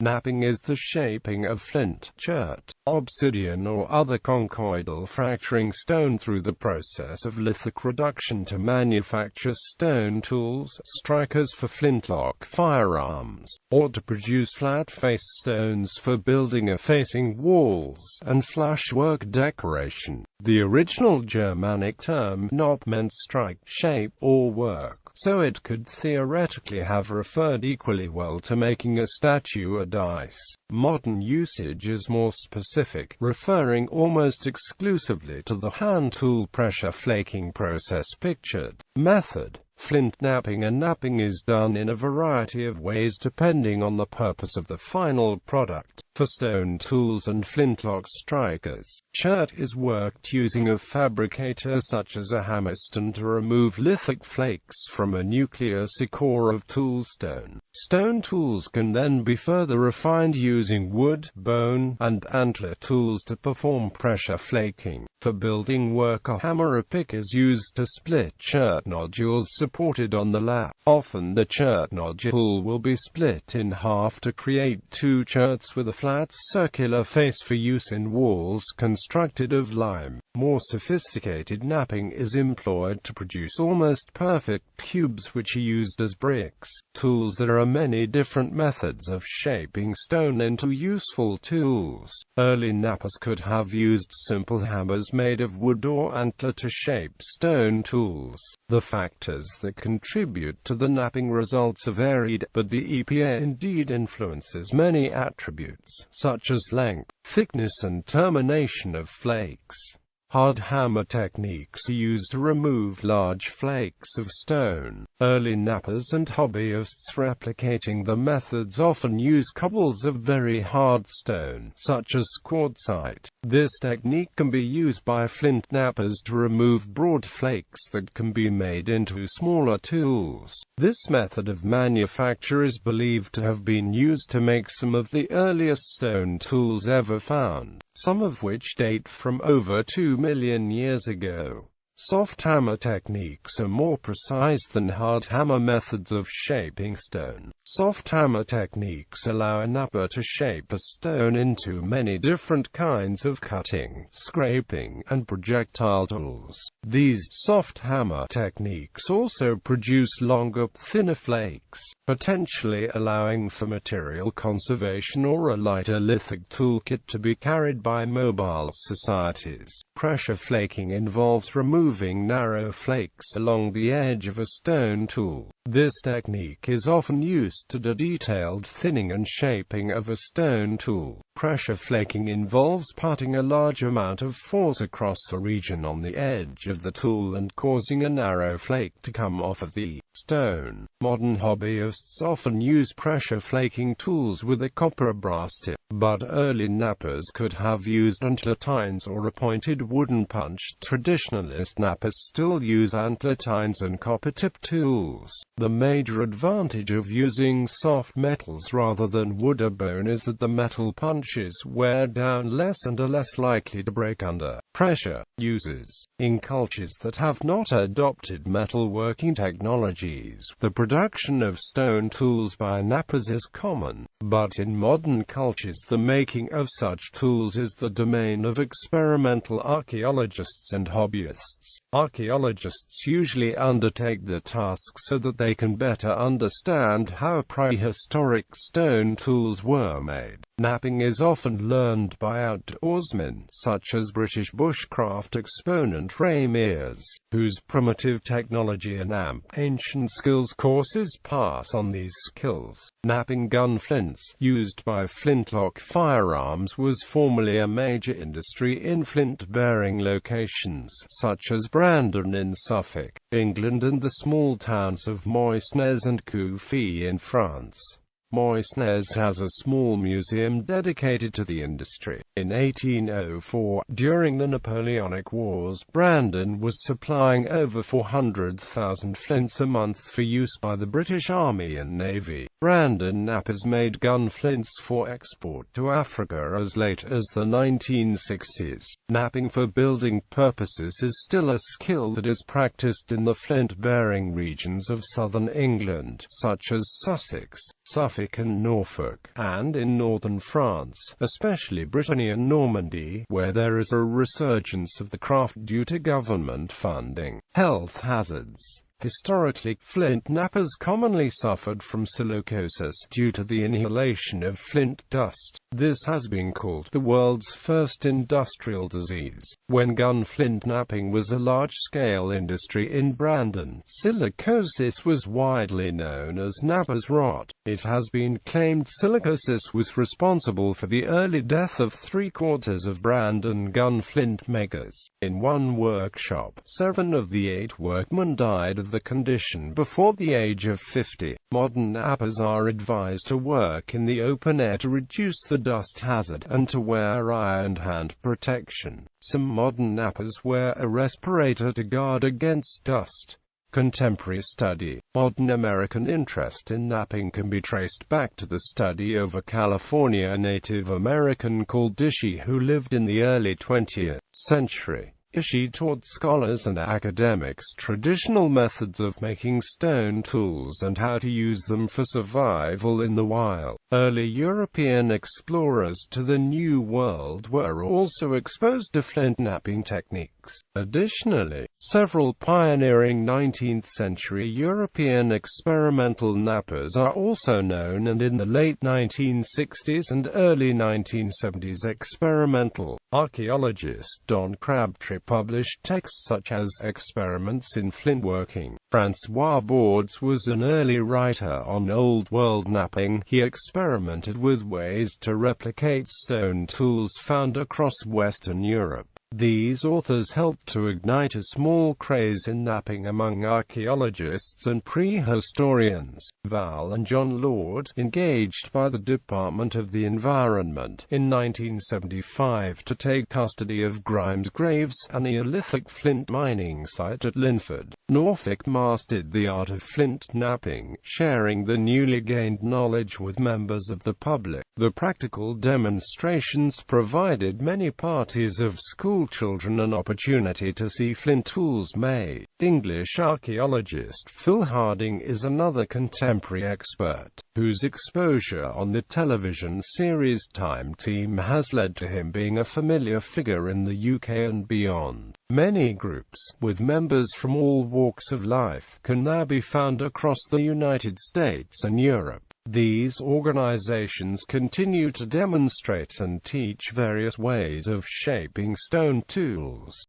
Knapping is the shaping of flint, chert, obsidian or other conchoidal fracturing stone through the process of lithic reduction to manufacture stone tools, strikers for flintlock firearms, or to produce flat-face stones for building or facing walls, and flushwork decoration. The original Germanic term knopp meant strike, shape, or work, so it could theoretically have referred equally well to making a statue or dice. Modern usage is more specific, referring almost exclusively to the hand tool pressure-flaking process pictured. Method: flint knapping and knapping is done in a variety of ways depending on the purpose of the final product. For stone tools and flintlock strikers, chert is worked using a fabricator such as a hammerstone to remove lithic flakes from a nucleus or core of toolstone. Stone tools can then be further refined using wood, bone, and antler tools to perform pressure flaking. For building work, a hammer or pick is used to split chert nodules supported on the lap. Often the chert nodule will be split in half to create two cherts with a flat circular face for use in walls constructed of lime. More sophisticated knapping is employed to produce almost perfect cubes which are used as bricks. Tools: there are many different methods of shaping stone into useful tools. Early knappers could have used simple hammers made of wood or antler to shape stone tools. The factors that contribute to the knapping results are varied, but the EPA indeed influences many attributes, such as length, thickness and termination of flakes. Hard hammer techniques are used to remove large flakes of stone. Early knappers and hobbyists replicating the methods often use cobbles of very hard stone, such as quartzite. This technique can be used by flint knappers to remove broad flakes that can be made into smaller tools. This method of manufacture is believed to have been used to make some of the earliest stone tools ever found, some of which date from over 2 million years ago. Soft hammer techniques are more precise than hard hammer methods of shaping stone. Soft hammer techniques allow a napper to shape a stone into many different kinds of cutting, scraping, and projectile tools. These soft hammer techniques also produce longer, thinner flakes, potentially allowing for material conservation or a lighter lithic toolkit to be carried by mobile societies. Pressure flaking involves removing narrow flakes along the edge of a stone tool. This technique is often used to do detailed thinning and shaping of a stone tool. Pressure flaking involves putting a large amount of force across a region on the edge of the tool and causing a narrow flake to come off of the stone. Modern hobbyists often use pressure flaking tools with a copper or brass tip, but early knappers could have used antler tines or a pointed wooden punch. Traditionalist knappers still use antler tines and copper tip tools. The major advantage of using soft metals rather than wood or bone is that the metal punches wear down less and are less likely to break under pressure. Uses: in cultures that have not adopted metalworking technologies, the production of stone tools by knappers is common, but in modern cultures the making of such tools is the domain of experimental archaeologists and hobbyists. Archaeologists usually undertake the task so that they can better understand how prehistoric stone tools were made. Knapping is often learned by outdoorsmen, such as British bushcraft exponent Ray Mears, whose primitive technology and ancient skills courses pass on these skills. Knapping gun flints, used by flintlock firearms, was formerly a major industry in flint-bearing locations, such as Brandon in Suffolk, England and the small towns of Moisnes and Couffy in France. Moisnes has a small museum dedicated to the industry. In 1804, during the Napoleonic Wars, Brandon was supplying over 400,000 flints a month for use by the British Army and Navy. Brandon knappers made gun flints for export to Africa as late as the 1960s. Knapping for building purposes is still a skill that is practiced in the flint-bearing regions of southern England, such as Sussex, Suffolk and Norfolk, and in northern France, especially Brittany and Normandy, where there is a resurgence of the craft due to government funding. Health hazards. Historically, flint knappers commonly suffered from silicosis due to the inhalation of flint dust. This has been called the world's first industrial disease. When gun flint knapping was a large-scale industry in Brandon, silicosis was widely known as knapper's rot. It has been claimed silicosis was responsible for the early death of 3/4 of Brandon gun flint makers. In one workshop, 7 of the 8 workmen died of the condition before the age of 50. Modern knappers are advised to work in the open air to reduce the dust hazard, and to wear eye and hand protection. Some modern knappers wear a respirator to guard against dust. Contemporary study. Modern American interest in knapping can be traced back to the study of a California Native American called Ishii who lived in the early 20th century. Ishii taught scholars and academics traditional methods of making stone tools and how to use them for survival in the wild. Early European explorers to the New World were also exposed to flint knapping techniques. Additionally, several pioneering 19th-century European experimental knappers are also known, and in the late 1960s and early 1970s experimental archaeologist Don Crabtree published texts such as Experiments in Flintworking. Francois Bordes was an early writer on Old World knapping. He experimented with ways to replicate stone tools found across Western Europe. These authors helped to ignite a small craze in knapping among archaeologists and prehistorians. Val and John Lord, engaged by the Department of the Environment in 1975 to take custody of Grimes Graves, a Neolithic flint mining site at Linford, Norfolk, mastered the art of flint knapping, sharing the newly gained knowledge with members of the public. The practical demonstrations provided many parties of school children an opportunity to see flint tools made. English archaeologist Phil Harding is another contemporary expert, whose exposure on the television series Time Team has led to him being a familiar figure in the UK and beyond. Many groups, with members from all walks of life, can now be found across the United States and Europe. These organizations continue to demonstrate and teach various ways of shaping stone tools.